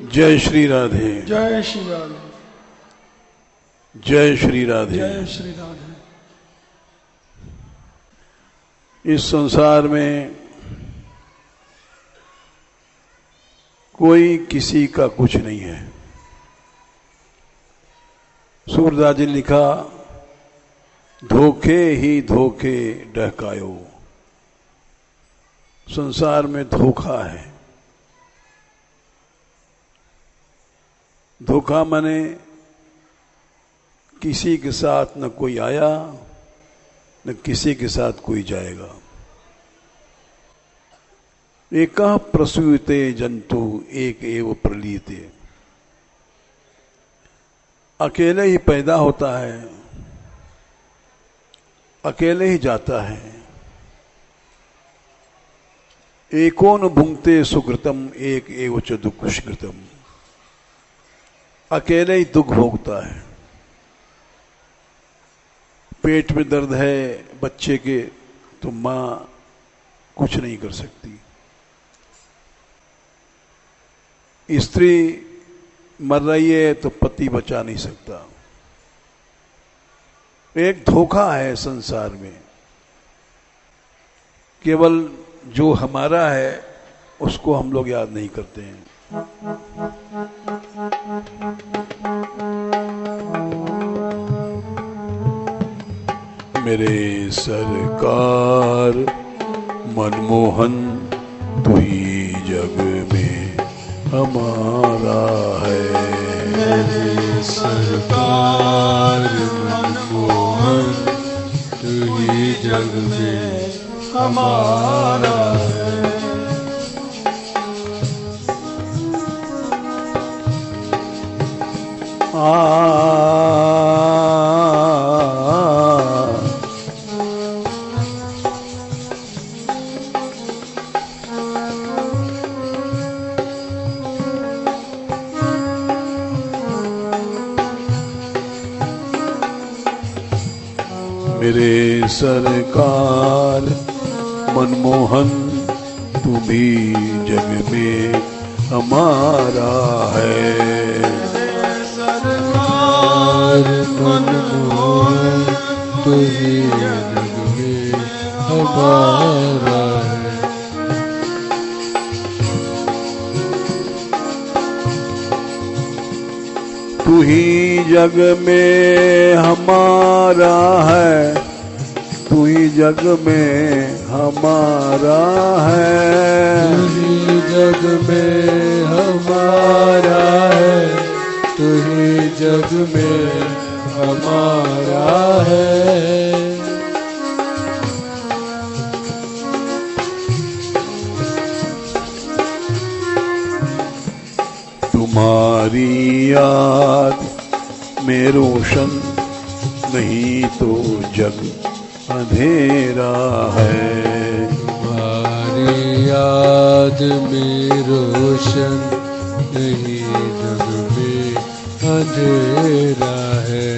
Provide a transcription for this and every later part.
जय श्री राधे। जय श्री राधे। जय श्री राधे। जय श्री राधे। इस संसार में कोई किसी का कुछ नहीं है। सूरदास जी ने लिखा, धोखे ही धोखे डहकायो। संसार में धोखा है। धोखा माने किसी के साथ न कोई आया न किसी के साथ कोई जाएगा। एकः प्रसूयते जंतु एक एव प्रलीयते। अकेले ही पैदा होता है, अकेले ही जाता है। एकोन भुंक्ते सुकृतम एक एव च दुःखकृतम। अकेले ही दुख भोगता है। पेट में दर्द है बच्चे के तो मां कुछ नहीं कर सकती। स्त्री मर रही है तो पति बचा नहीं सकता। एक धोखा है संसार में। केवल जो हमारा है उसको हम लोग याद नहीं करते हैं। मेरे सरकार मनमोहन तू ही जग में हमारा है। मेरे सरकार मनमोहन तू ही जग में हमारा है। मेरे सरकार मनमोहन तू भी जग में हमारा है। मेरे सरकार मनमोहन तू ही जग में हमारा है। तू ही जग में हमारा है। तू ही जग में हमारा है। तू ही जग में हमारा है। तू ही जग में हमारा है। तुम्हारी याद में रोशन नहीं तो जग अंधेरा है। तुम्हारी याद में रोशन नहीं जग में अंधेरा है।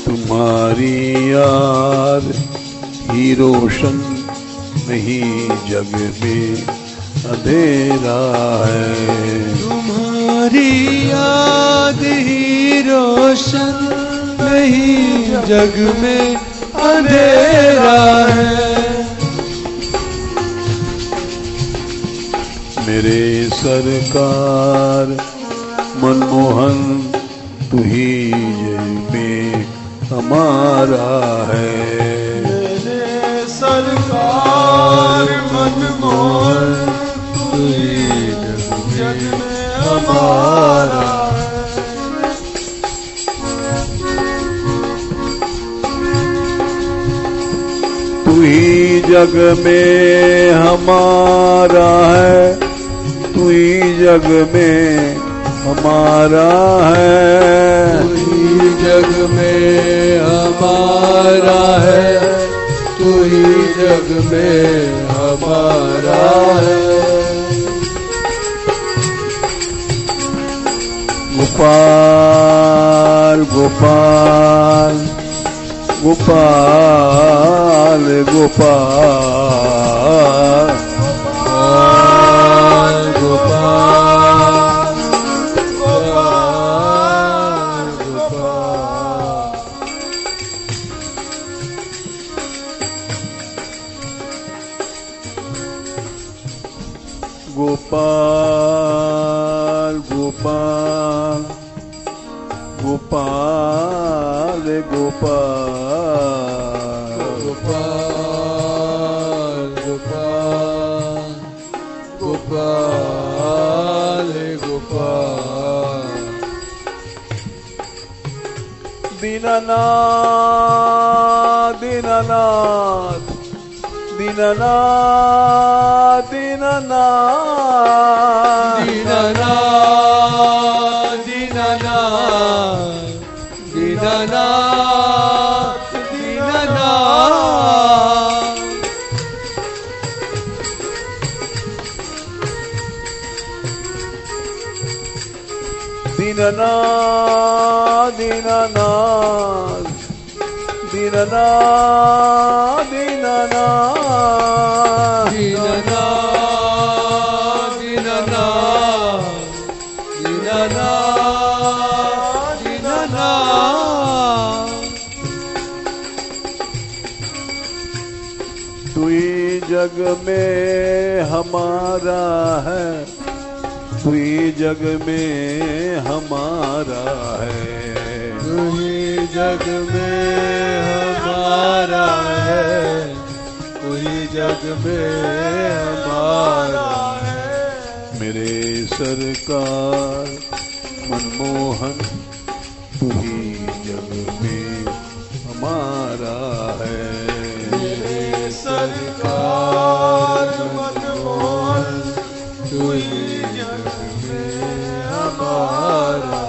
तुम्हारी याद ही रोशन नहीं जग में अंधेरा है। तुम्हारी याद ही रोशन नहीं जग में अंधेरा है। मेरे सरकार मनमोहन तू ही जग में हमारा है। मेरे सरकार मनमोहन तू ही जग में हमारा है। तू ही जग में हमारा है। तू ही जग में हमारा है। तू ही जग में हमारा है। तू ही जग में हमारा है। गोपाल गोपाल गोपाल गोपाल गोपाल गोपाल गोपाल गोपाल गोपाल गोपाल गोपाल दीननाथ दीननाथ दीननाथ दीननाथ दीननाथ दीननाथ दीननाथ दीननाथ दीननाथ दीननाथ दीननाथ दीननाथ दीननाथ दीननाथ दीननाथ तू ही जग में हमारा है, तू ही जग में हमारा है, तू ही जग में हमारा है, तू ही जग में हमारा है। मेरे सरकार मनमोहन तू ही जग में हमारा है, मेरे सरकार मनमोहन तू ही जग में हमारा।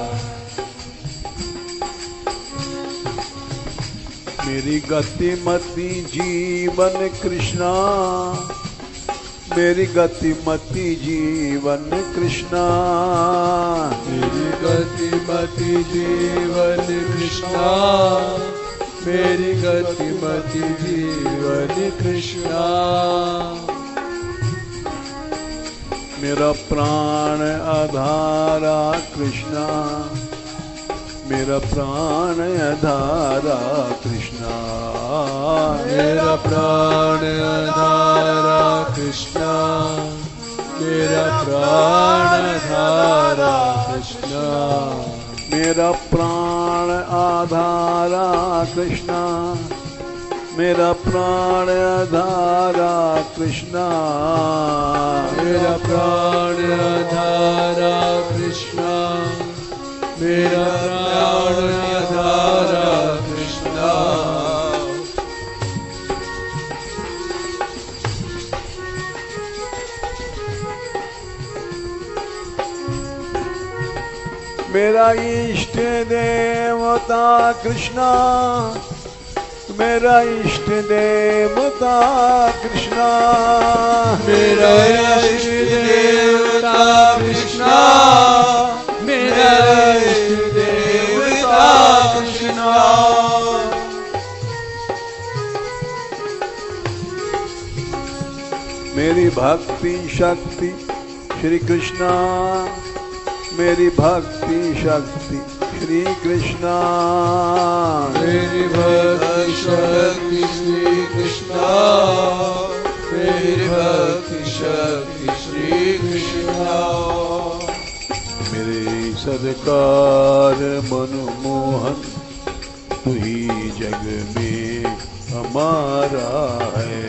मेरी गतिमति जीवन कृष्णा, मेरी गतिमति जीवन कृष्णा, मेरी गतिमति जीवन कृष्णा, मेरी गतिमति जीवन कृष्णा। मेरा प्राण आधारा कृष्णा, मेरा प्राण आधारा कृष्णा, मेरा प्राण आधारा कृष्णा, मेरा प्राण आधारा कृष्णा, मेरा प्राण आधारा कृष्णा, मेरा प्राण आधारा कृष्णा, मेरा प्राण आधारा कृष्णा, मेरा प्राण आधारा कृष्णा। मेरा इष्ट देवता कृष्णा, मेरा इष्ट देवता कृष्णा, मेरा इष्ट देवता कृष्णा, मेरा इष्ट देवता कृष्णा। मेरी भक्ति शक्ति श्री कृष्णा, मेरी भक्ति शक्ति श्री कृष्णा, मेरी भक्ति शक्ति श्री कृष्णा, मेरी भक्ति शक्ति श्री कृष्णा। मेरे सरकार मनमोहन तू ही जग में हमारा है,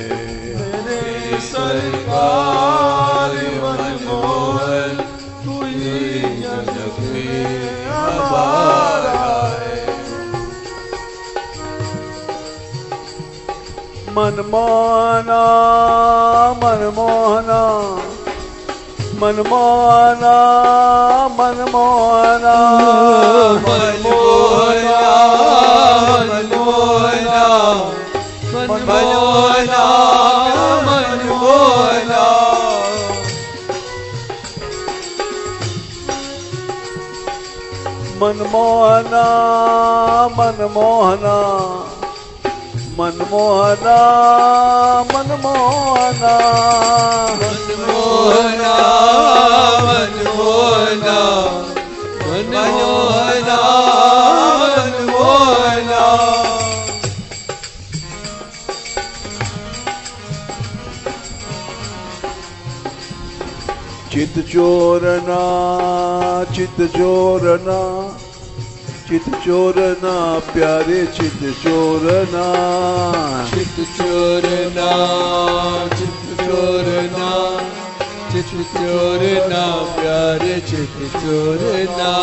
मेरे सरकार मनमोहन तू ही जग में हमारा है। मनमोहना मनमोहना मनमोहना मनमोहना मनमोहना मनमोहना मनमोहना मनमोहना मनमोहना मनमोहना मनमोहना मनमोहना मनमोहना मनमोहना मनमोहना मनमोहना चित चोरना चित चोरना चित चोरना प्यारे चित चोरना चित चोरना चित चोरना चित चोरना प्यारे चित चोरना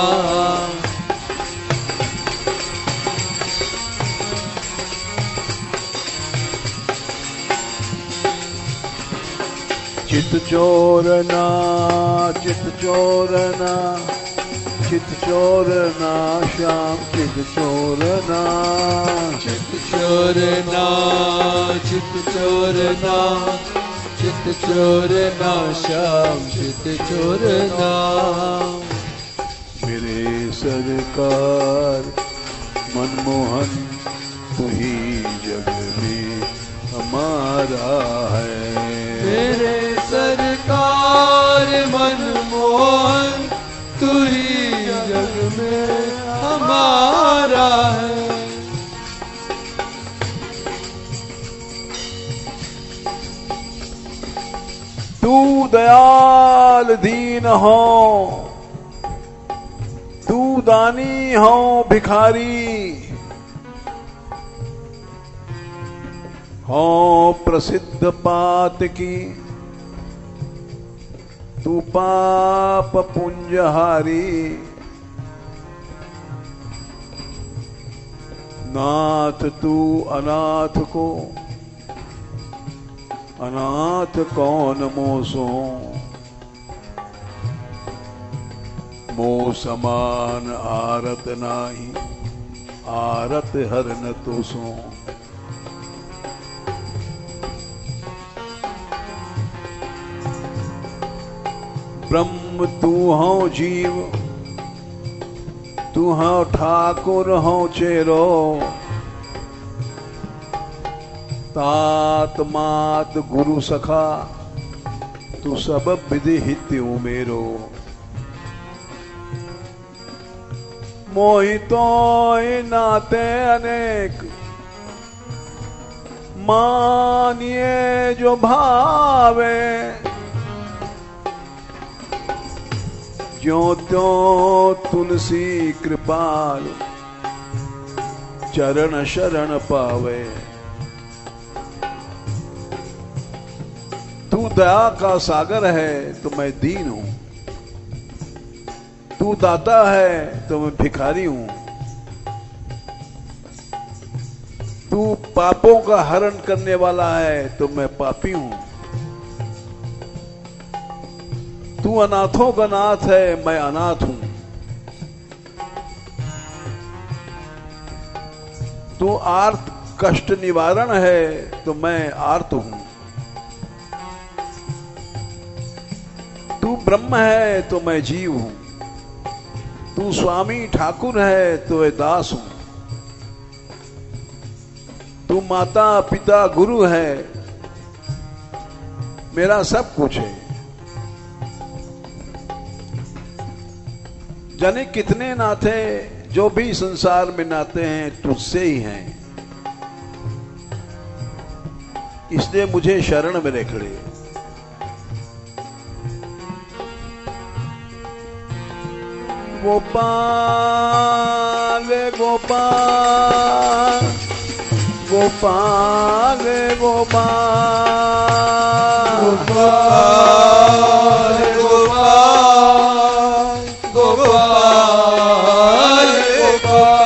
चित चोरना चित चोरना चित चोरना श्याम चित चोरना चित चोरना चित चोरना चित चोरना श्याम चित चोरना मेरे सरकार मनमोहन तू ही जग में हमारा है मेरे सरकार मनमोहन तू ही जग में हमारा है तू दयाल दीन हो तू दानी हो भिखारी हो प्रसिद्ध पात की तू पाप पुंजहारी नाथ तू अनाथ को अनाथ कौन मोसो मोह समान आरत नाही आरत हर न तो सो ब्रह्म तू हो जीव तू हो ठाकुर हो चेरो तात मात गुरु सखा तू सब विधि हित उमेरो मोहितो नाते अनेक मानिए जो भावे ज्यों त्यों तुलसी कृपाल चरण शरण पावे तू दया का सागर है तो मैं दीन हूं तू दाता है तो मैं भिखारी हूं तू पापों का हरण करने वाला है तो मैं पापी हूं तू अनाथों का नाथ है मैं अनाथ हूं तू आर्त कष्ट निवारण है तो मैं आर्त हूं तू ब्रह्म है तो मैं जीव हूं तू स्वामी ठाकुर है तो मैं दास हूं तू माता पिता गुरु है मेरा सब कुछ है जाने कितने नाते जो भी संसार में नाते हैं तुझसे ही हैं इसलिए मुझे शरण में रख ले गोपाल गोपाल गोपाल गोपाल गोपाल गोपाल गोपाल गोपाल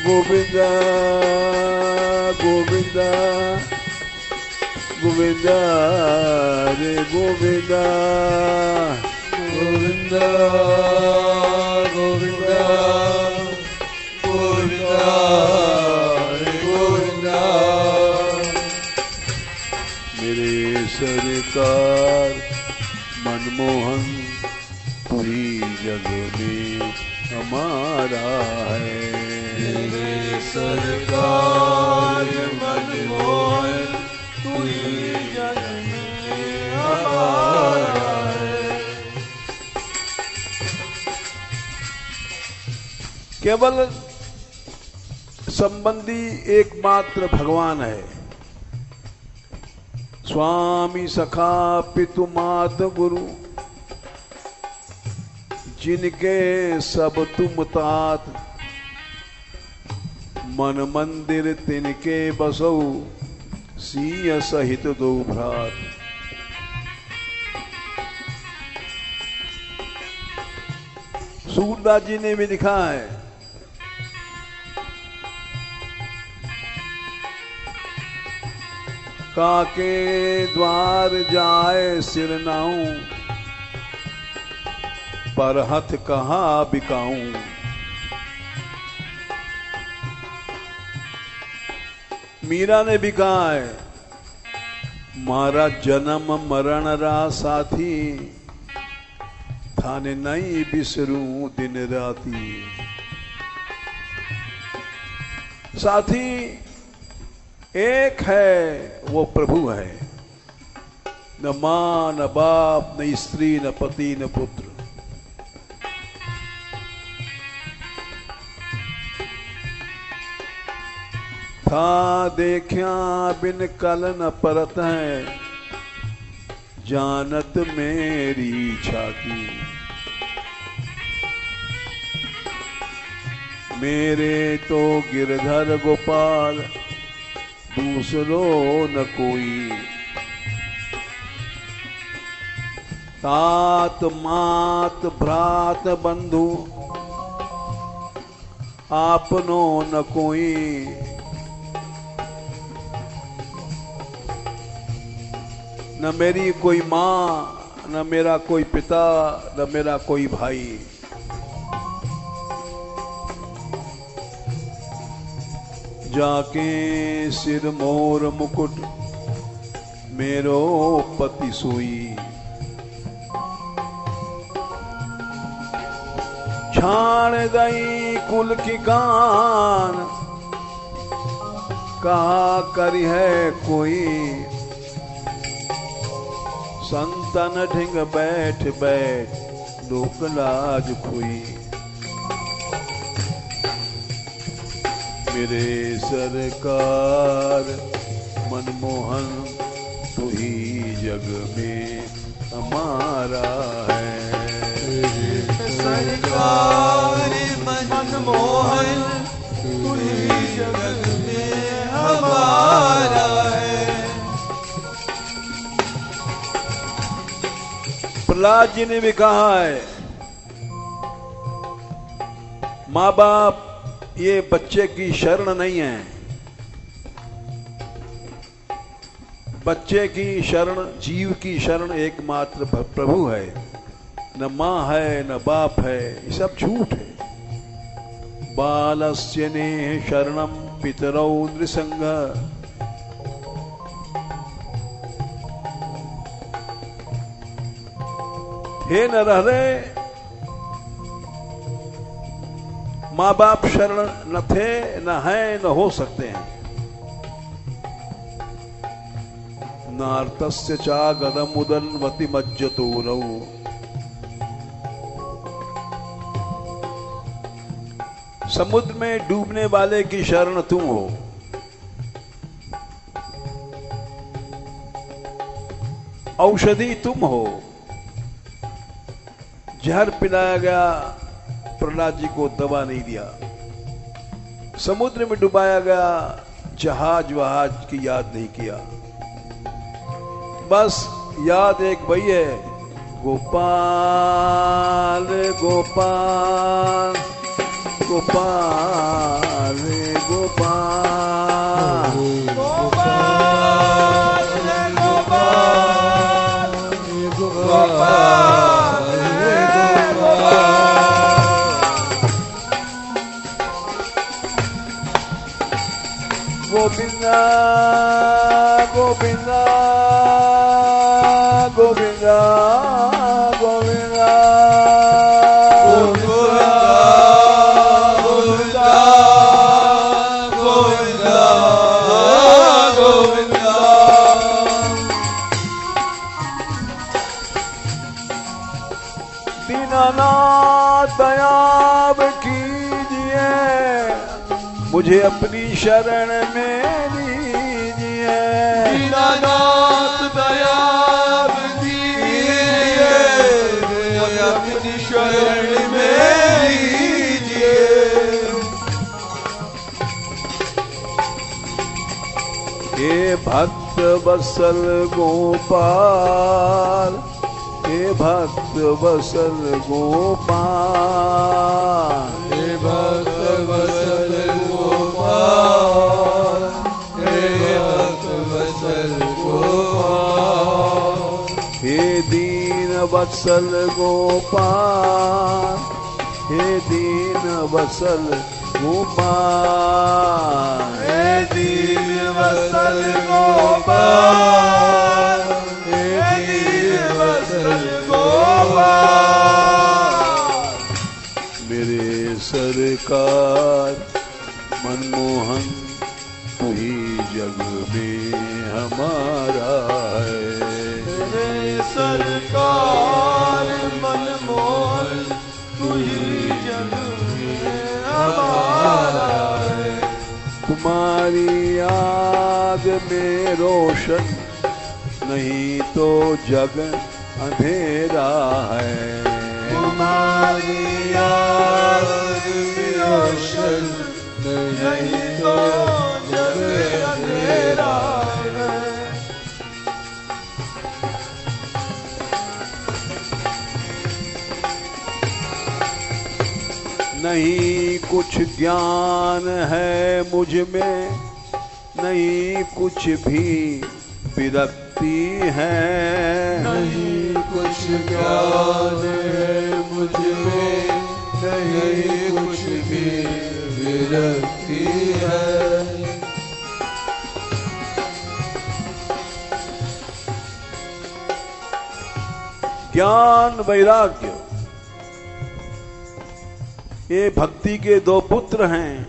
गोविंदा गोविंदा गोविंदा रे गोविंदा गोविंदा गोविंदा गोविंदा रे गोविंदा मेरे सरकार मनमोहन तू ही जग में हमारा है। मेरे सरकार मनमोहन तू ही जग में हमारा है। केवल संबंधी एकमात्र भगवान है। स्वामी सखा पितु मात गुरु जिनके सब तुम तात, मन मंदिर तिनके बसौ सिंह सहित दो भ्रात। सूरदास जी ने भी लिखा है, काके द्वार जाए सिर नाऊं, पर हथ कहाँ बिकाऊं। मीरा ने भी कहा है, मारा जन्म मरण रा साथी, थाने नहीं बिसरूं दिन राती। साथी एक है, वो प्रभु है। न मां न बाप न स्त्री न पति न पुत्र। था देखिया बिन कल न परत है, जानत मेरी छाती। मेरे तो गिरधर गोपाल दूसरो न कोई। तात मात भ्रात बंधु आपनो न कोई। न मेरी कोई माँ, न मेरा कोई पिता, न मेरा कोई भाई। जाके सिर मोर मुकुट मेरो पति सोई। छाण दई कुल की कान, कहा करी है कोई। संतन ढिंग बैठ बैठ लोक लाज खोई। मेरे सरकार मनमोहन तू ही जग में हमारा है। सरकार मनमोहन तू ही जग में हमारा है। प्रहलाद जी ने भी कहा है, माँ बाप ये बच्चे की शरण नहीं है। बच्चे की शरण, जीव की शरण एकमात्र प्रभु है। न माँ है न बाप है, ये सब झूठ है। बालस्य ने शरणम पितरौ नृसंग। हे नरहरे, माँ बाप शरण न थे, न है, न हो सकते हैं। नार्तस्य चा गदम उदन्वति मज्जतो रौ। समुद्र में डूबने वाले की शरण तुम हो। औषधि तुम हो। जहर पिलाया गया, प्रहलाद जी को दवा नहीं दिया। समुद्र में डुबाया गया, जहाज वहाज की याद नहीं किया। बस याद एक वही है, गोपाल गोपाल गोपाल गोपाल गोपाल गोपाल गोपाल गोविंदा गोविंदा गोविंदा गोविंदा दीनानाथ दयाब कीजिए, मुझे अपनी शरण में लीजिए। दीनानाथ दयाब कीजिए, मुझे अपनी शरण में लीजिए। हे भक्त वत्सल गोपाल, हे भक्त वत्सल गोपाल, हे भक्त वत्सल गोपाल, हे भक्त वत्सल गोपाल, हे दीन वत्सल गोपाल, हे दीन वत्सल गोपाल, हे दीन वत्सल गोपाल, हे दीन वत्सल गोपाल। मेरे सरकार मनमोहन तू ही जग में हमारा है। मेरे सरकार मनमोहन तू ही जग में हमारा है। तुम्हारी याद में रोशन, नहीं तो जग अंधेरा है। तुम्हारी याद में रोशन, नहीं तो जग अंधेरा है। नहीं कुछ ज्ञान है मुझ में, नहीं कुछ भी विरक्ति है। नहीं कुछ ज्ञान है मुझ में, नहीं कुछ भी विरक्ति है। ज्ञान वैराग्य ये भक्ति के दो पुत्र हैं,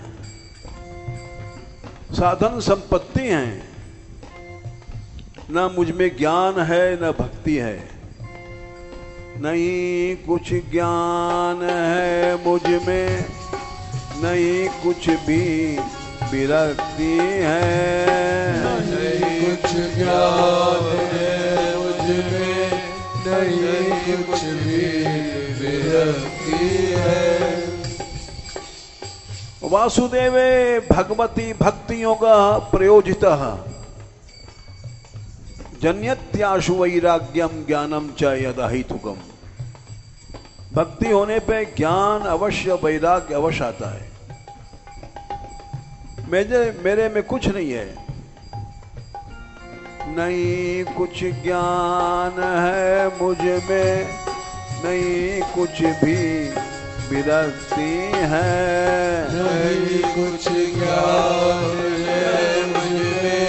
साधन संपत्ति हैं। न मुझ में ज्ञान है न भक्ति है, नहीं कुछ ज्ञान है मुझ में, नहीं कुछ भी विरक्ति है। नहीं कुछ ज्ञान है मुझ में, नहीं कुछ भी विरक्ति है। वासुदेवे भगवती भक्ति योग प्रयोजितः जन्यत्याशु वैराग्यम ज्ञानम च यदहितुकम। भक्ति होने पे ज्ञान अवश्य वैराग्य अवश्य आता है। मेरे में कुछ नहीं है, नहीं कुछ ज्ञान है मुझ में, नहीं कुछ भी विरक्ति है। नहीं कुछ ज्ञान है मुझ में,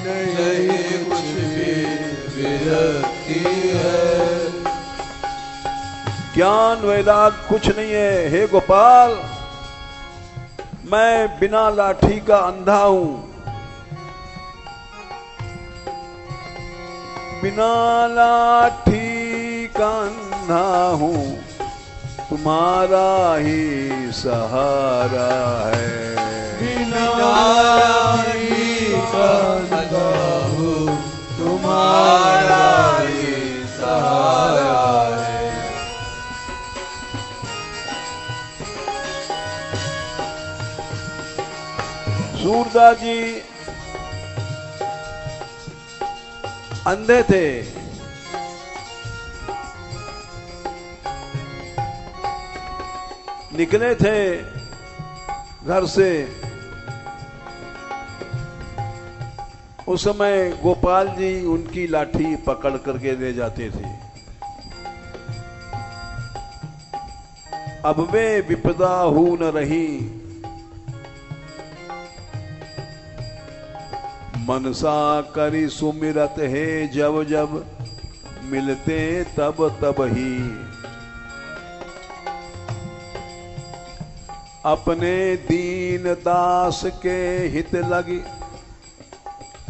नहीं कुछ भी विरक्ति है। ज्ञान वैराग कुछ नहीं है। हे गोपाल, मैं बिना लाठी का अंधा हूं, बिना लाठी का अंधा हूं, तुम्हारा ही सहारा है। बिना लाठी का अंधा हूं, तुम्हारा ही सहारा है। सूरदास जी अंधे थे, निकले थे घर से। उस समय गोपाल जी उनकी लाठी पकड़ करके ले जाते थे। अब वे विपदा हो न रही, मनसा करी सुमिरत है जब जब, मिलते तब तब ही। अपने दीन दास के हित लगी,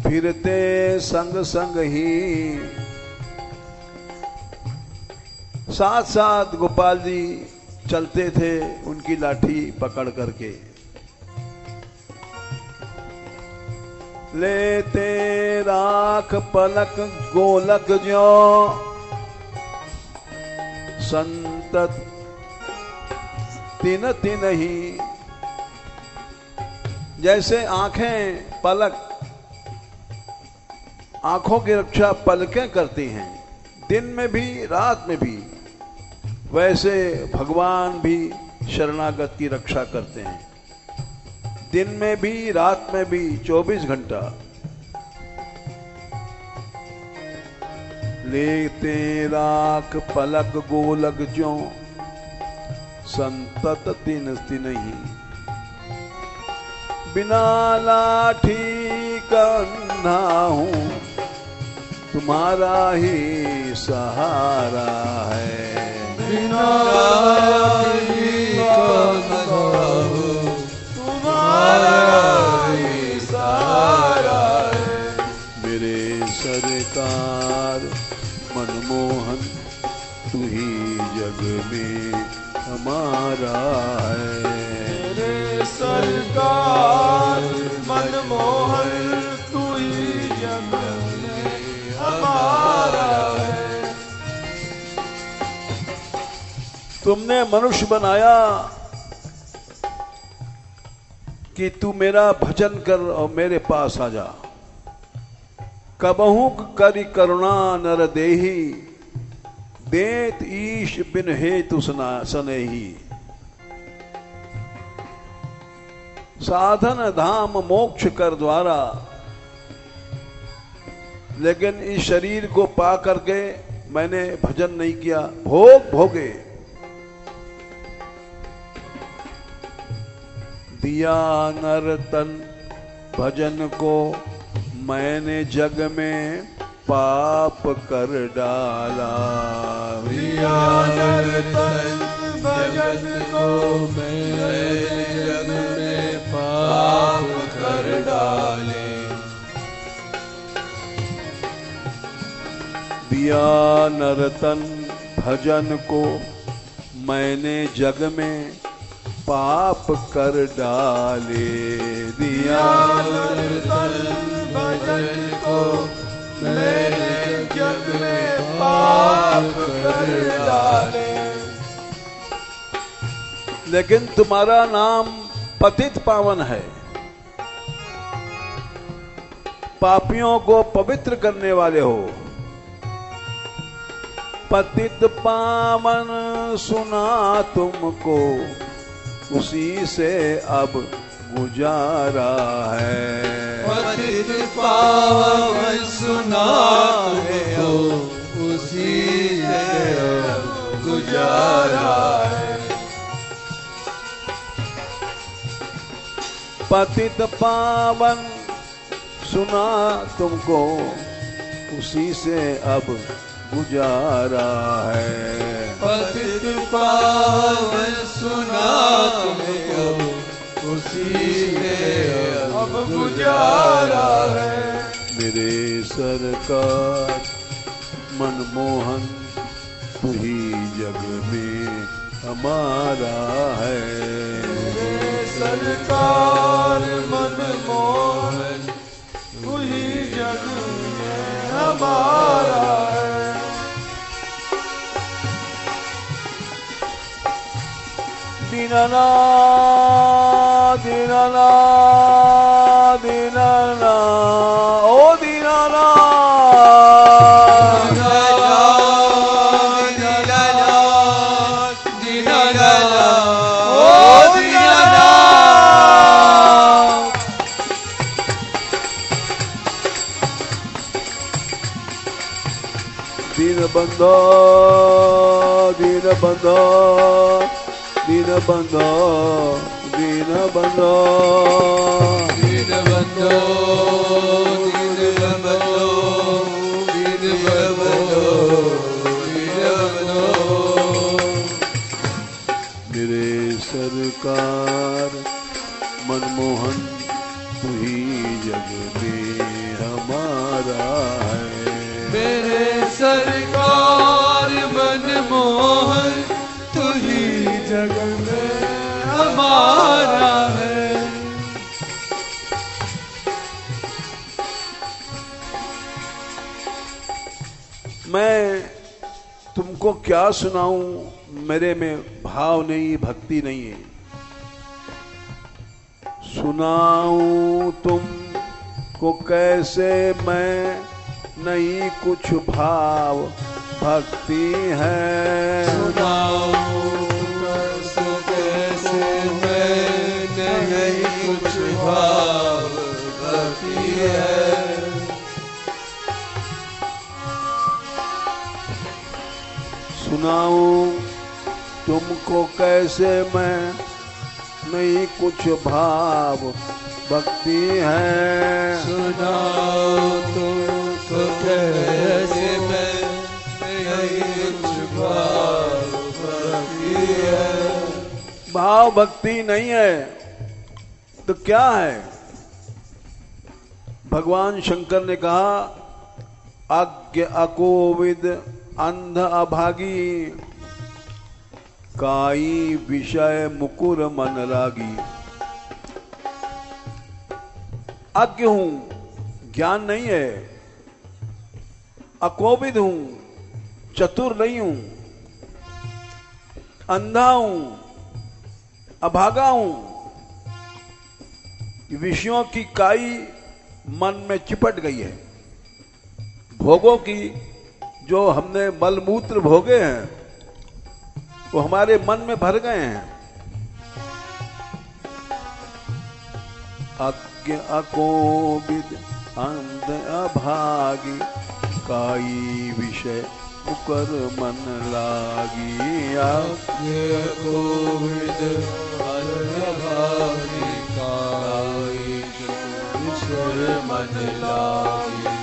फिरते संग संग ही। साथ साथ गोपाल जी चलते थे उनकी लाठी पकड़ करके। लेते राख पलक गोलक ज्यो संतत तिन तिन ही। जैसे आंखें पलक, आंखों की रक्षा पलकें करती हैं दिन में भी रात में भी, वैसे भगवान भी शरणागत की रक्षा करते हैं दिन में भी रात में भी 24 घंटा। लेते राख पलक गोलक ज्यों संतत तिन तिन ही। बिना लाठी का अंधा हूं तुम्हारा ही सहारा है। बिना लाठी का अंधा हूं तुम्हारा ही सहारा है। मेरे सरकार मनमोहन तू ही जग में हमारा है। मेरे सरकार मनमोहन तू ही जग में हमारा है। तुमने मनुष्य बनाया कि तू मेरा भजन कर और मेरे पास आ जा। कबहू करी करुणा नर देही देत ईश बिन हेतु सनेही। साधन धाम मोक्ष कर द्वारा, लेकिन इस शरीर को पा करके मैंने भजन नहीं किया, भोग भोगे। दिया नर तन भजन को मैंने जग में पाप कर डाला। दिया नर तन भजन को मैंने जग में पाप कर डाले। दिया नर तन भजन को मैंने जग में पाप कर डाले। दिया नर तन भजन को मैंने जग में पाप कर डाले। लेकिन तुम्हारा नाम पतित पावन है, पापियों को पवित्र करने वाले हो। पतित पावन सुना तुमको उसी से अब गुजारा है। पतित पावन सुना हो उसी से अब गुजारा है। पतित पावन सुना तुमको उसी से अब गुजारा है। पतित पावन सुना तुमको उसी से अब गुजारा है। मेरे सरकार मनमोहन तू ही जग में हमारा है। मेरे सरकार मनमोहन तू ही जग में हमारा है। दीनना दीनना दीनना ओ दीनना दीनबंधो दीनबंधो दीनबंधो दीनबंधो दीनबंधो दीनबंधो दीनबंधो दीनबंधो। मेरे सरकार मनमोहन तू ही जग में हमारा है। मेरे सरकार मनमोहन तुमको क्या सुनाऊं, मेरे में भाव नहीं, भक्ति नहीं है। सुनाऊं तुमको कैसे मैं, नहीं कुछ भाव भक्ति है। सुनाऊं कैसे मैं, नहीं कुछ भाव भक्ति है। सुनाऊं तुमको कैसे मैं, नहीं कुछ भाव भक्ति है। सुनाओ तुमको कैसे मैं, नहीं कुछ भाव भक्ति है। भाव भक्ति नहीं है तो क्या है? भगवान शंकर ने कहा अज्ञ अकोविद अंध अभागी, काई विषय मुकुर मन लागी। अज्ञ हूं, ज्ञान नहीं है, अकोविद हूं, चतुर नहीं हूं, अंधा हूं, अभागा हूं। विषयों की काई मन में चिपट गई है। भोगों की जो हमने मलमूत्र भोगे हैं वो हमारे मन में भर गए हैं। अज्ञ अकोविद अंध अभागी, काई विषय मुकर मन लागी। अज्ञ अकोविद अंध अभागी, काई विषय मन लागी।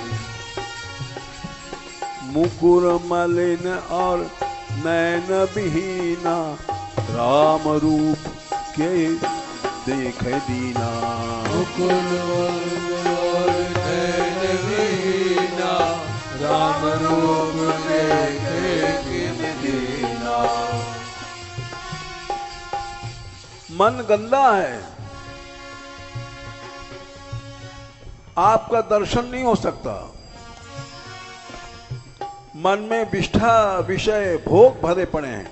मुकुर मलिन और नैन विहीना, राम रूप के देख दीना। मुकुर मलिन और नैन विहीना, राम रूप देखे किन दीना। मन गंदा है, आपका दर्शन नहीं हो सकता। मन में विष्ठा विषय भोग भरे पड़े हैं।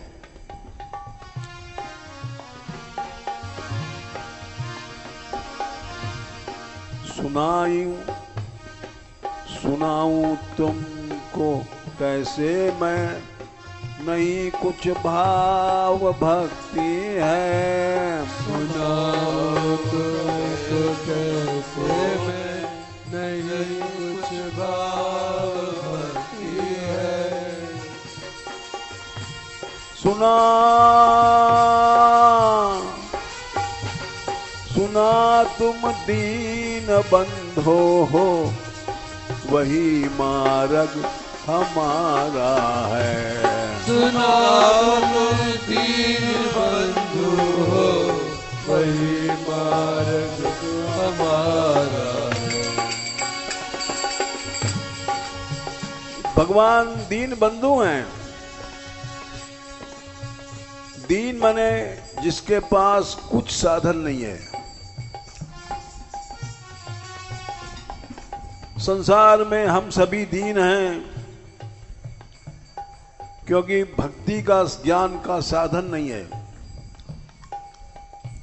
सुनाऊं तुमको कैसे मैं, नहीं कुछ भाव भक्ति है। सुनाओ तुमको कैसे मैं, नहीं कुछ भाव भक्ति है। सुना तुम दीन बंधो हो, वही मार्ग हमारा है। सुना तुम दीन बंधु हो, वही मार्ग हमारा है। भगवान दीन बंधु हैं। दीन माने जिसके पास कुछ साधन नहीं है। संसार में हम सभी दीन हैं, क्योंकि भक्ति का ज्ञान का साधन नहीं है।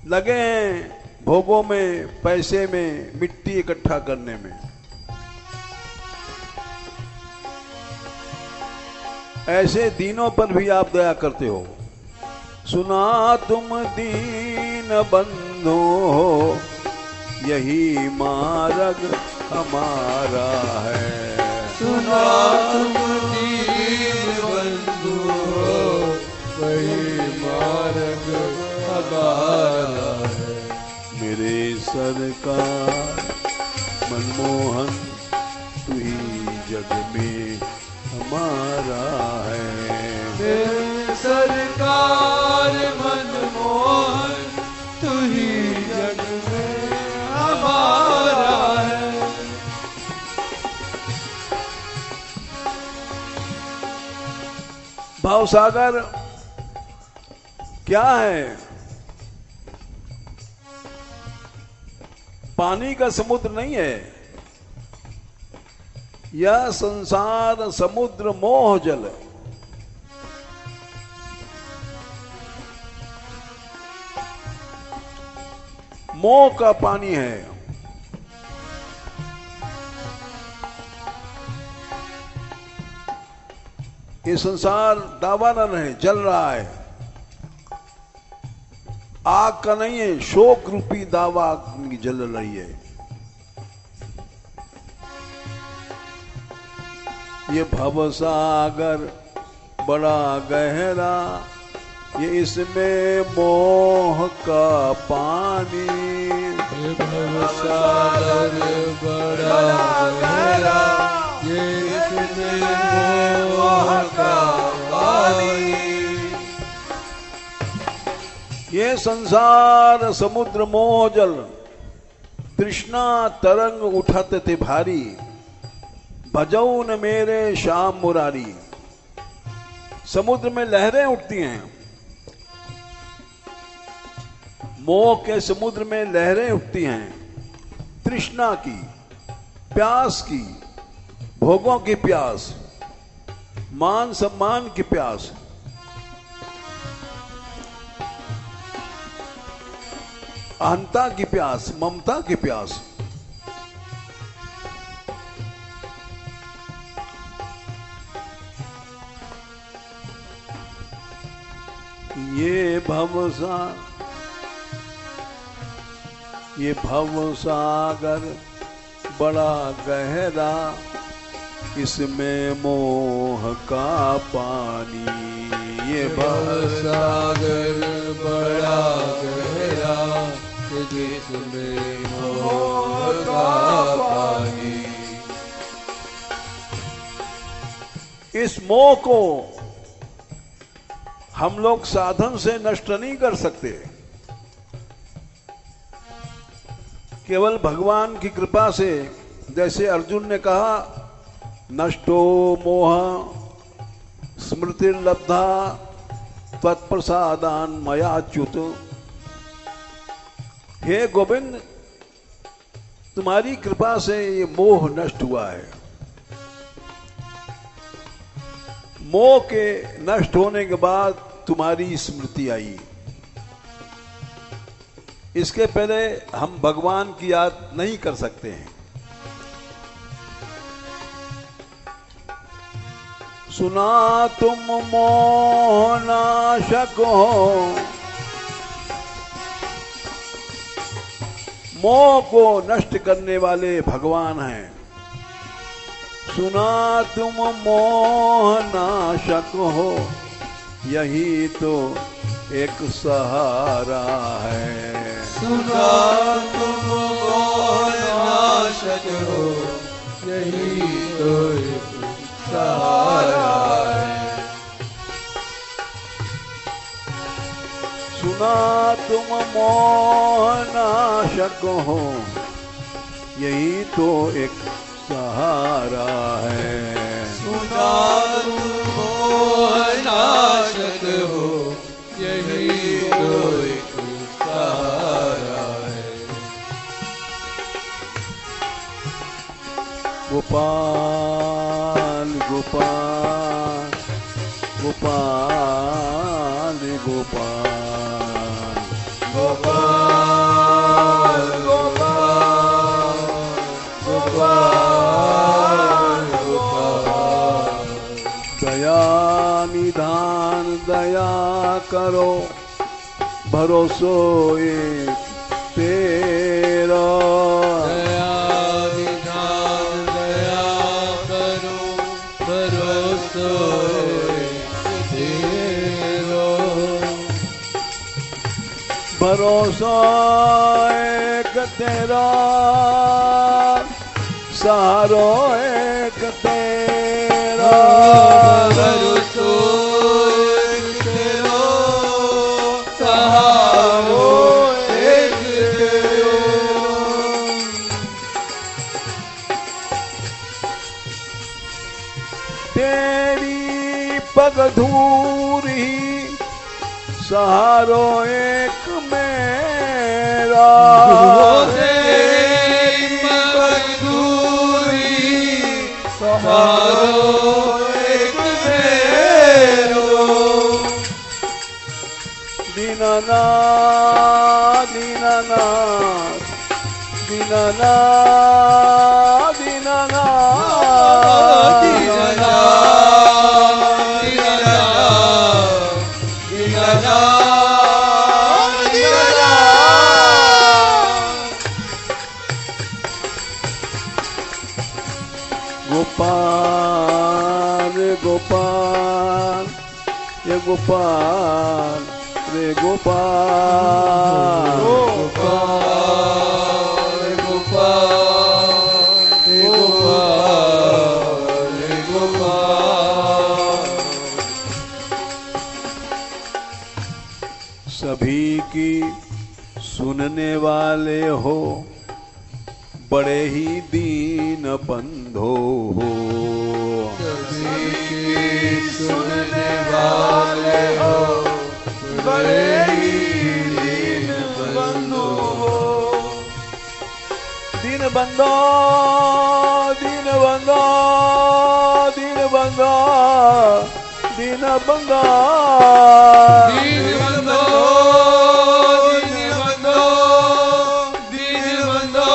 लगे हैं भोगों में, पैसे में, मिट्टी इकट्ठा करने में। ऐसे दीनों पर भी आप दया करते हो। सुना तुम दीन बंधो हो, यही मार्ग हमारा है। सुना तुम दीन बंधु हो, वही मार्ग हमारा है। मेरे सरकार मनमोहन, तू ही जग में हमारा है। मेरे सरकार मनमोहन, तू ही जग में हमारा है। भावसागर क्या है? पानी का समुद्र नहीं है। यह संसार समुद्र मोह जल। मोह का पानी है। ये संसार दावानल है, जल रहा है। आग का नहीं है, शोक रूपी दावा की जल रही है। ये भवसागर बड़ा गहरा, ये इसमें मोह का पानी। ये भवसागर बड़ा गहरा, ये इसमें मोह का पानी। ये संसार समुद्र मोह जल, तृष्णा तरंग उठत थे भारी, भजऊ न मेरे श्याम मुरारी। समुद्र में लहरें उठती हैं, मोह के समुद्र में लहरें उठती हैं, तृष्णा की, प्यास की, भोगों की प्यास, मान सम्मान की प्यास। अहंता की प्यास, ममता की प्यास। ये भवसागर बड़ा गहरा, इसमें मोह का पानी। ये भवसागर बड़ा गहरा, जिसमें मोह का पानी। इस मोह को हम लोग साधन से नष्ट नहीं कर सकते, केवल भगवान की कृपा से। जैसे अर्जुन ने कहा, नष्टो मोह स्मृतिर्लब्धा तत्प्रसादान मयाच्युत। हे गोविंद, तुम्हारी कृपा से ये मोह नष्ट हुआ है। मोह के नष्ट होने के बाद तुम्हारी स्मृति आई। इसके पहले हम भगवान की याद नहीं कर सकते हैं। सुना तुम मोह नाशक हो, मोह को नष्ट करने वाले भगवान हैं। सुना तुम मोह नाशक हो, यही तो एक सहारा है। सुना तुम मोह नाशक हो, यही तो एक सहारा है। सुना तुम मोह नाशक हो, यही तो एक सहारा है। सुना तुम मोह नाशक हो, यही तो एक सहारा है। गोपाल गोपाल गोपाल गोपाल गोपाल गोपाल गोपाल। दया निधान दया करो, भरोसो एक तेरा। दया निधान दया करो, भरोसो एक तेरो। भरोसा एक तेरा, सहारो एक तेरा। भरोसो एक तेरो, सहारो एक तेरो। तेरी पग धूरी, सहारो एक मेरा। तेरी मजदूरी, सहारो एक मेरो। दीनना दीनना दीनानाथ दीनानाथ गोपाल गोपाल ये गोपाल रे गोपाल गोपाल गोपाल गोपाल गोपाल सभी की सुनने वाले हो बड़े ही दीन बंधो हो सभी की सुनने वाले हो बड़े ही दीन बंधु हो दीन बंधो दीन बंधो दीन बंधो दीन बंधो दीन बंधो दीन बंधो दीन बंधो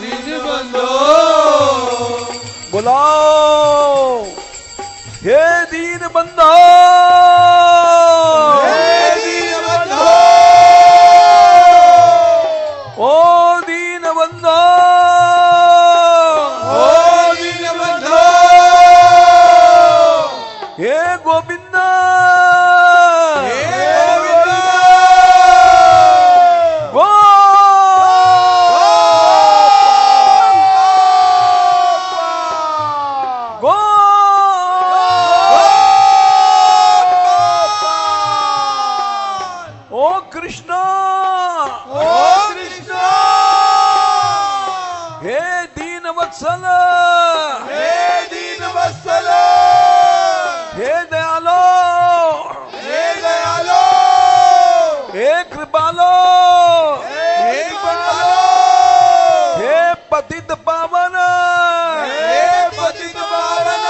दीन बंधो बुलाओ हे दीन बंधो हे दीन बंधो ओ दीन बंधो ओ दीन बंधो हे गोविंद हे गोविंद ओ कृष्ण ओ कृष्ण हे दीन वत्सल हे दीन वत्सल हे दयालो हे दयालो हे कृपालो हे कृपालो हे पतित पावन हे पतित पावन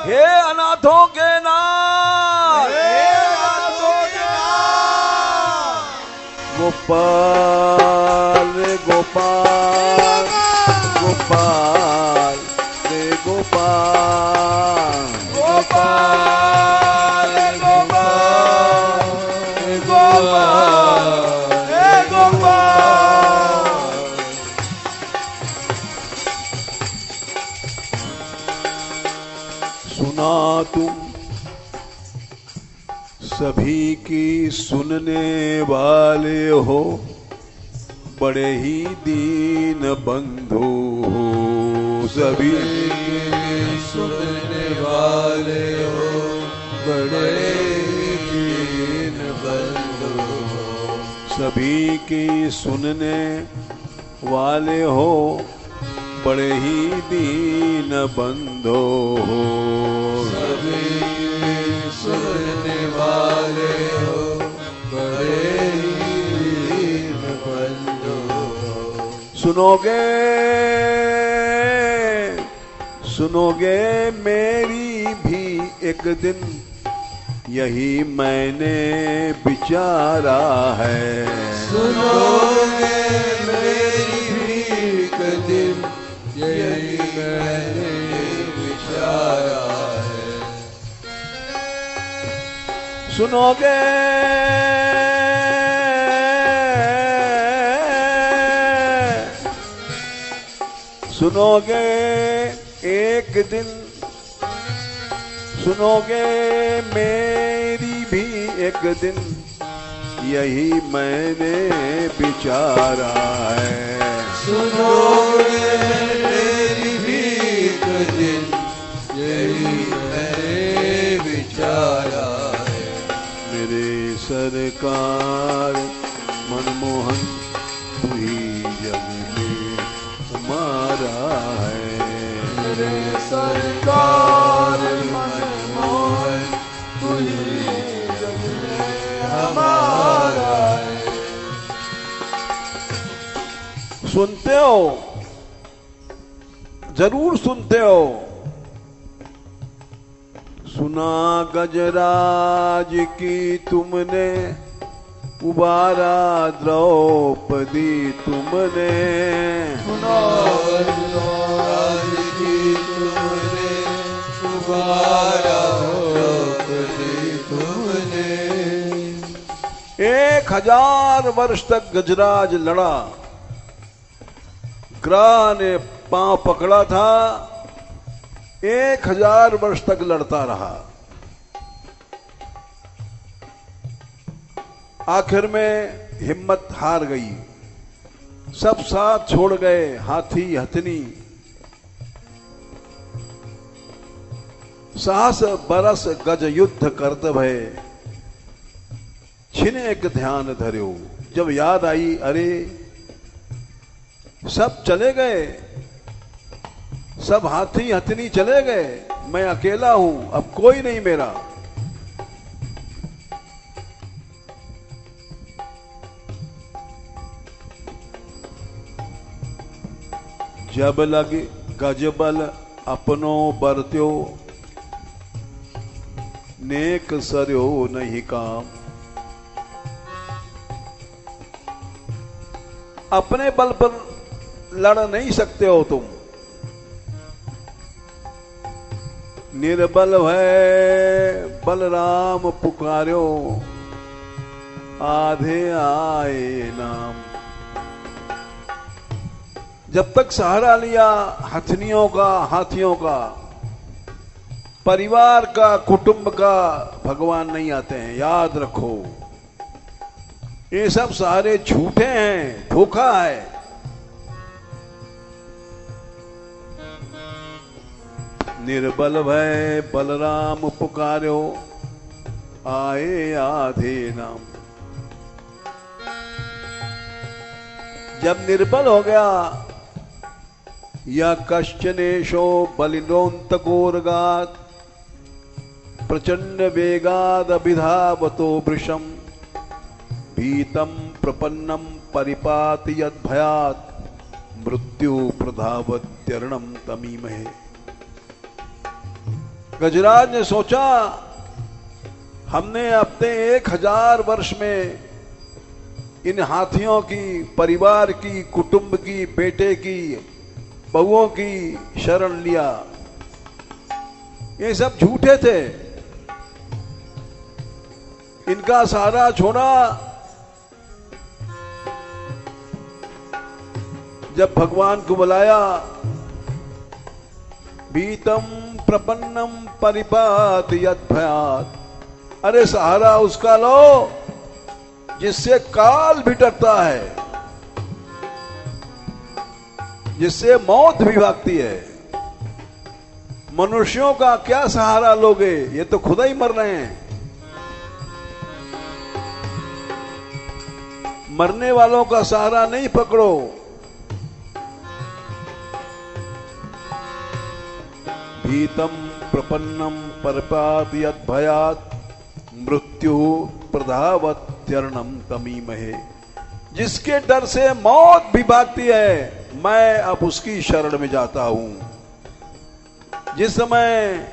हे अनाथों के नाथ हे अनाथों के नाथ गोपाल रे गोपाल गोपाल रे गोपाल गोपाल गोपाल गोपाल हे गोपाल सुना तुम सभी की सुनने वाले हो बड़े ही दीन बंधु हो सभी सुनने वाले हो बड़े दीन बंधु हो सभी की सुनने वाले हो बड़े ही दीन बंधो हो सभी सुनने वाले हो बड़े दीन बंधु हो सुनोगे सुनोगे मेरी भी एक दिन यही मैंने विचारा है सुनोगे मेरी भी एक दिन यही मैंने विचारा है सुनोगे सुनोगे एक दिन सुनोगे मेरी भी एक दिन यही मैंने विचारा है सुनोगे मेरी भी एक दिन यही मैंने विचारा है मेरे सरकार मनमोहन तू ही जग में हमारा है मेरे सरकार मनमोहन तू ही जग में हमारा है सुनते हो जरूर सुनते हो सुना गजराज की तुमने उबारा द्रौपदी तुमने, राज की तुमने, उबारा द्रौपदी तुमने। 1000 वर्ष तक गजराज लड़ा, ग्रह ने पांव पकड़ा था, 1000 वर्ष तक लड़ता रहा। आखिर में हिम्मत हार गई, सब साथ छोड़ गए, हाथी हथनी। साहस बरस गज युद्ध करत भय, छिने एक ध्यान धर्यो। जब याद आई, अरे सब चले गए, सब हाथी हथनी चले गए, मैं अकेला हूं, अब कोई नहीं मेरा। जब लगे गजबल अपनो बरत्यो, नेक सरयो नहीं काम। अपने बल पर लड़ नहीं सकते हो तुम, निर्बल है बलराम पुकार्यो, आधे आए नाम। जब तक सहारा लिया हथनियों का, हाथियों का, परिवार का, कुटुंब का, भगवान नहीं आते हैं, याद रखो। ये सब सहारे झूठे हैं, धोखा है। निर्बल भय बलराम पुकार्यो, आए आधे नाम। जब निर्बल हो गया, या कश्चनेशो बलिनोन्तकोरगात्, प्रचंड वेगाद अभिधावतो वृषम, भीतम प्रपन्नम परिपाति यद्भयात्, मृत्यु प्रधावत्यर्णम तमीमहे। गजराज ने सोचा, हमने अपने 1000 वर्ष में इन हाथियों की, परिवार की, कुटुंब की, बेटे की, बहुओं की शरण लिया, ये सब झूठे थे। इनका सहारा छोड़ा। जब भगवान को बुलाया, भीतम प्रपन्नम परिपात यद्भयात्, अरे सहारा उसका लो जिससे काल भी डरता है, जिससे मौत भी भागती है। मनुष्यों का क्या सहारा लोगे, ये तो खुदा ही मर रहे हैं। मरने वालों का सहारा नहीं पकड़ो। भीतम प्रपन्नम परिपात यद्भयात्, मृत्यु प्रधावत्यर्णम तमीमहे। जिसके डर से मौत भी भागती है, मैं अब उसकी शरण में जाता हूं। जिस समय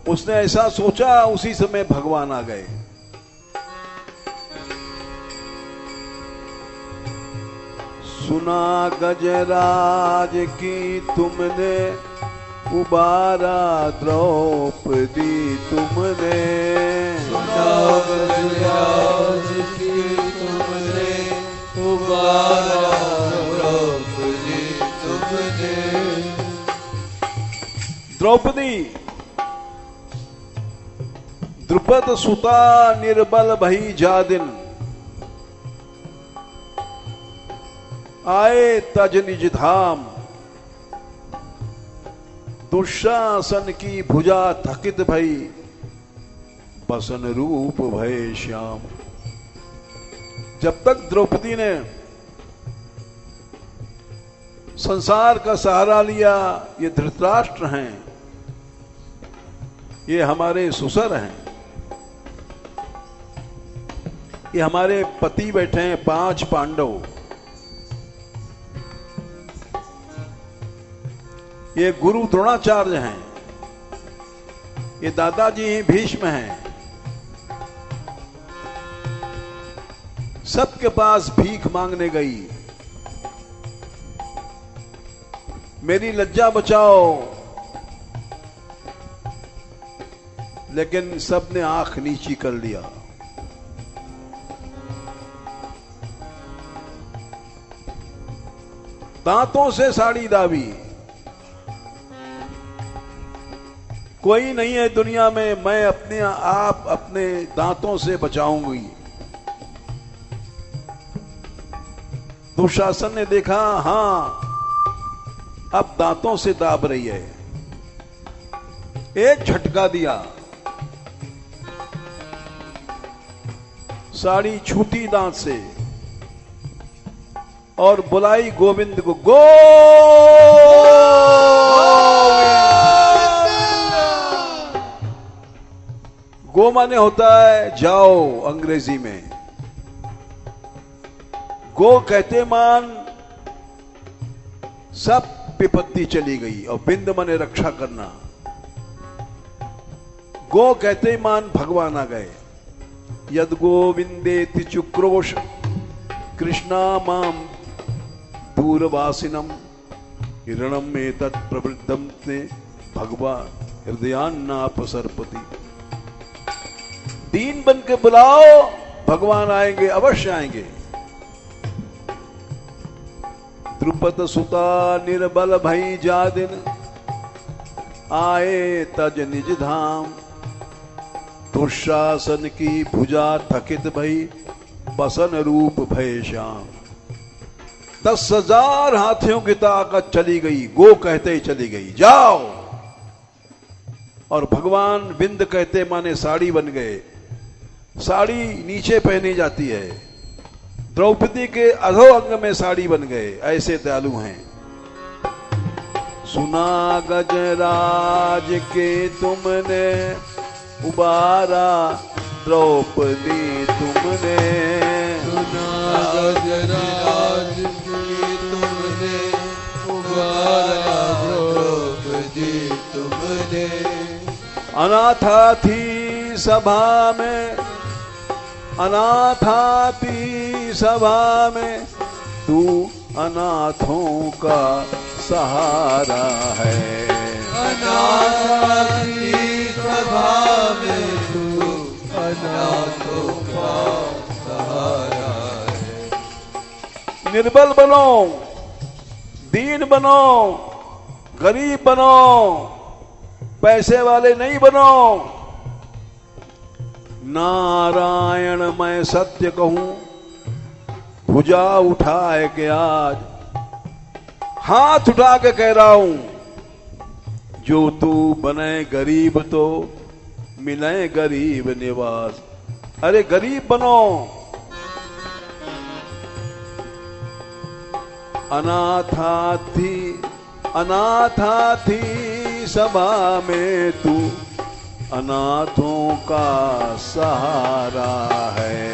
उसने ऐसा सोचा, उसी समय भगवान आ गए। सुना गजराज की तुमने, उबारा द्रौपदी तुमने। सुना गजराज की तुमने, उबारा द्रौपदी तुमने। द्रौपदी द्रुपद सुता निर्बल भई जादिन, आए तज निज धाम। दुशासन की भुजा थकित भई, बसन रूप भय श्याम। जब तक द्रौपदी ने संसार का सहारा लिया, ये धृतराष्ट्र हैं, ये हमारे सुसर हैं, ये हमारे पति बैठे हैं 5 पांडव, ये गुरु द्रोणाचार्य हैं, ये दादाजी ही भीष्म हैं, सबके पास भीख मांगने गई, मेरी लज्जा बचाओ, लेकिन सबने आंख नीची कर लिया। दांतों से साड़ी दाबी, कोई नहीं है दुनिया में, मैं अपने आप अपने दांतों से बचाऊंगी। दुशासन ने देखा, हां अब दांतों से दाब रही है, एक झटका दिया, साड़ी छूटी दांत से और बुलाई गोविंद को, गो माने होता है जाओ अंग्रेजी में, गो कहते मान सब विपत्ति चली गई, और बिंद माने रक्षा करना। गो कहते मान भगवान आ गए। यद गोविंदेति चुक्रोश कृष्णा माम दूरवासिनम हिरणम में तत्प्रवृद्धम ते भगवान हृदयान्नापसरपति। दीन बन के बुलाओ, भगवान आएंगे, अवश्य आएंगे। द्रुपद सुता निर्बल भई जा दिन, आए तज निज धाम। दुशासन की भुजा थकित भई, बसन रूप भय श्याम। 10,000 हाथियों की ताकत चली गई, गो कहते ही चली गई, जाओ। और भगवान विंद कहते माने साड़ी बन गए। साड़ी नीचे पहनी जाती है, द्रौपदी के अधो अंग में साड़ी बन गए, ऐसे दयालु हैं। सुना गजराज के तुमने उबारा, द्रौपदी तुमने। सुना गजराज के तुमने उबारा, द्रौपदी तुमने। अनाथा थी सभा में, अनाथा थी सभा में, तू अनाथों का सहारा है। अनाथा थी सभा में, तू अनाथों का सहारा है। निर्बल बनो, दीन बनो, गरीब बनो, पैसे वाले नहीं बनो। नारायण मैं सत्य कहूं, भुजा उठाए के आज, हाथ उठा के कह रहा हूं, जो तू बने गरीब तो मिले गरीब निवास। अरे गरीब बनो, अनाथा थी सभा में, तू अनाथों का सहारा है।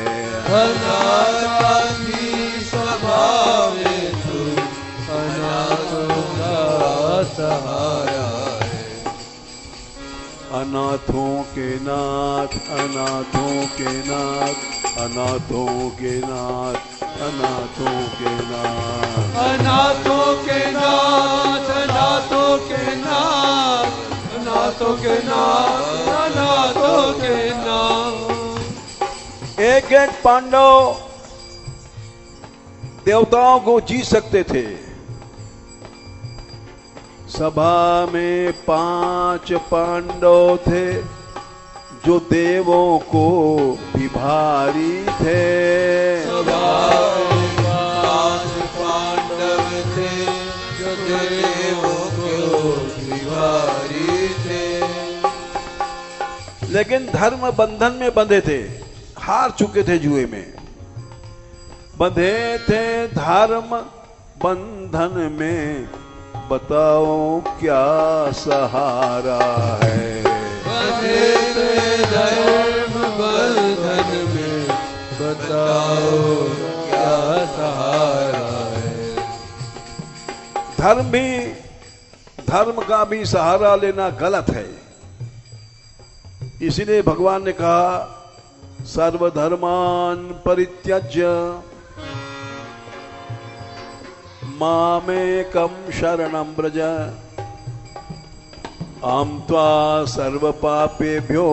अनाथा थी सभा में, तू अनाथों का सहारा है। अनाथों के नाथ, अनाथों के नाथ, अनाथों के नाथ, अनाथों के नाथ। अनाथों के नाथ, अनाथों के नाथ, अनाथों के नाथ, अनाथों के नाथ। एक एक पांडव देवताओं को जीत सकते थे। सभा में 5 पांडव थे, जो देवों को भी भारी थे। सभा में 5 पांडव थे, जो देवों को भी भारी थे। लेकिन धर्म बंधन में बंधे थे, हार चुके थे जुए में। बंधे थे धर्म बंधन में, बताओ क्या सहारा है। बंधे थे धर्म बंधन में, बताओ क्या सहारा है। धर्म का भी सहारा लेना गलत है। इसीलिए भगवान ने कहा, सर्वधर्मान् परित्यज्य मामेकं शरणं व्रज अहं त्वा सर्वपापेभ्यो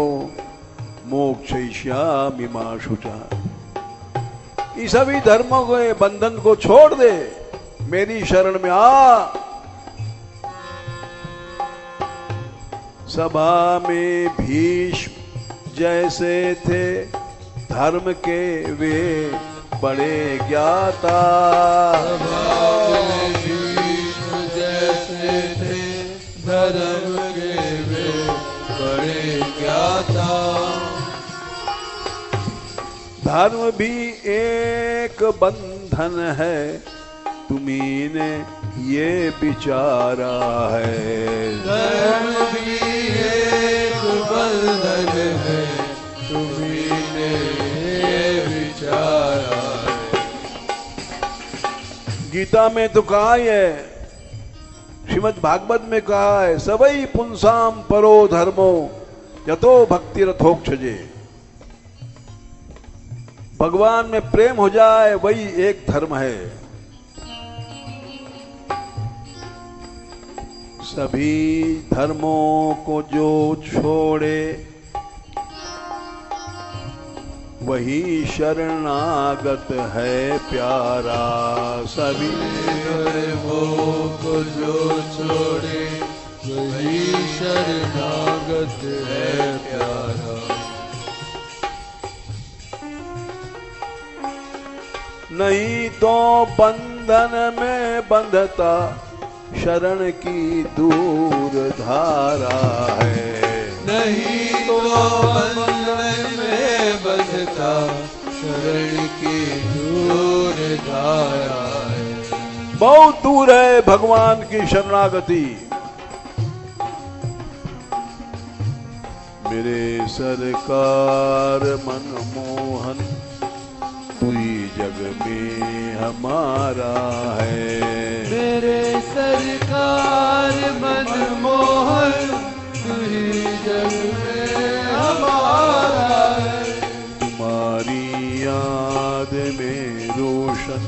मोक्षयिष्यामि मा शुचा। इस सभी धर्मों के बंधन को छोड़ दे, मेरी शरण में आ। सभा में भीष्म जैसे थे धर्म के वे बड़े ज्ञाता। सभा में भीष्म जैसे थे धर्म के वे बड़े ज्ञाता। धर्म भी एक बंधन है, तुम्ही ने ये विचारा है। धर्म भी एक बंधन है, तुम्ही ने ये विचारा है। गीता में तो कहा है, श्रीमद् भागवत में कहा है, सबई पुंसाम परो धर्मो यतो भक्ति रथोक्षजे। भगवान में प्रेम हो जाए वही एक धर्म है। सभी धर्मों को जो छोड़े वही शरणागत है प्यारा। सभी धर्मों को जो छोड़े वही शरणागत है प्यारा। नहीं तो बंधन में बंधता शरण की दूर धारा है। नहीं तो बंधन में बंधता शरण की दूर धारा है। बहुत दूर है भगवान की शरणागति। मेरे सरकार मनमोहन तू ही जग में हमारा है। मेरे सरकार मनमोहन तू ही जग में हमारा है। तुम्हारी याद में रोशन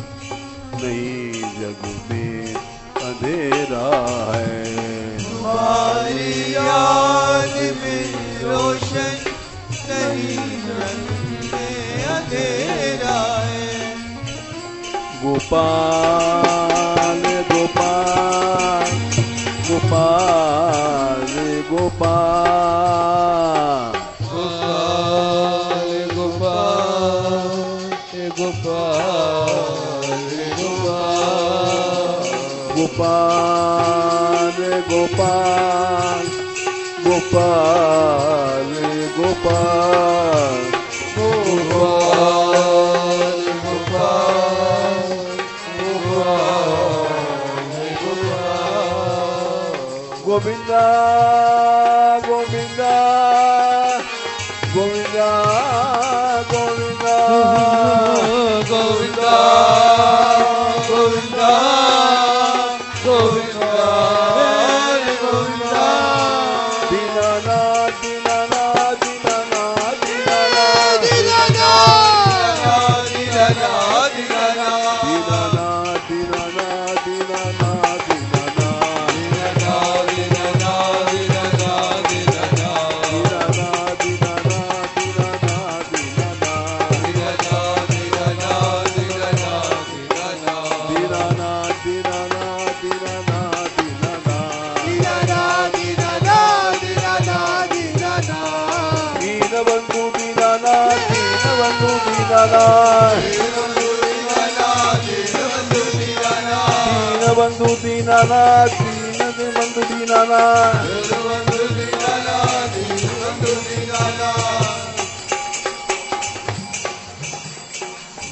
नहीं जग में अंधेरा है। तुम्हारी याद में रोशन नहीं जग में अंधेरा है। गोपाल गोपाल गोपाल गोपाल गोपाल गोपाल गोपाल गोपाल गोपाल गोपाल गोपाल गोविंदा गोविंदा गोविंदा गोविंदा गोविंदा गोविंदा गोविंदा गोविंदा दीनानाथ दीनानाथ दीनानाथ दीनानाथ दीनानाथ दीनानाथ दीनानाथ दीनानाथ दीनानाथ बंधु दीनानाथ बंधु दीनानाथ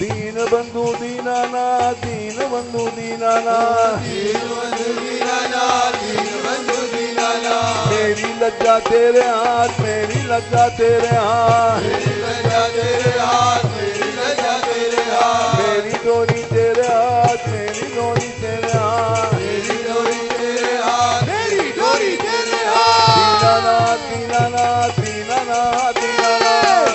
दीन बंधु दीनानाथ दीन बंधु दीनानाथ मेरी लज्जा तेरे हाथ मेरी लज्जा तेरे हाथ मेरी डोरी तेरे हाथ मेरी डोरी तेरे हाथ दीनानाथ दीनानाथ दीनानाथ दीनानाथ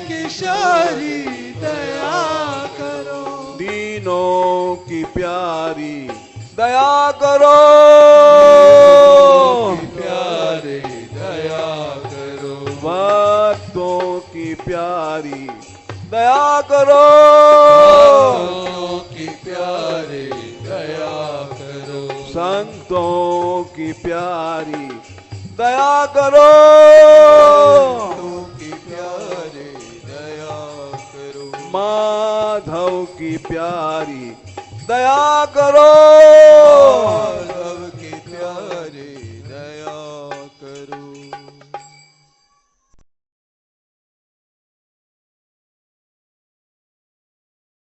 दीनों की प्यारी दया करो प्यारे दया करो भक्तों की प्यारी दया करो की प्यारे दया करो संतों की प्यारी दया करो की प्यारे दया करो माधव की प्यारी दया करो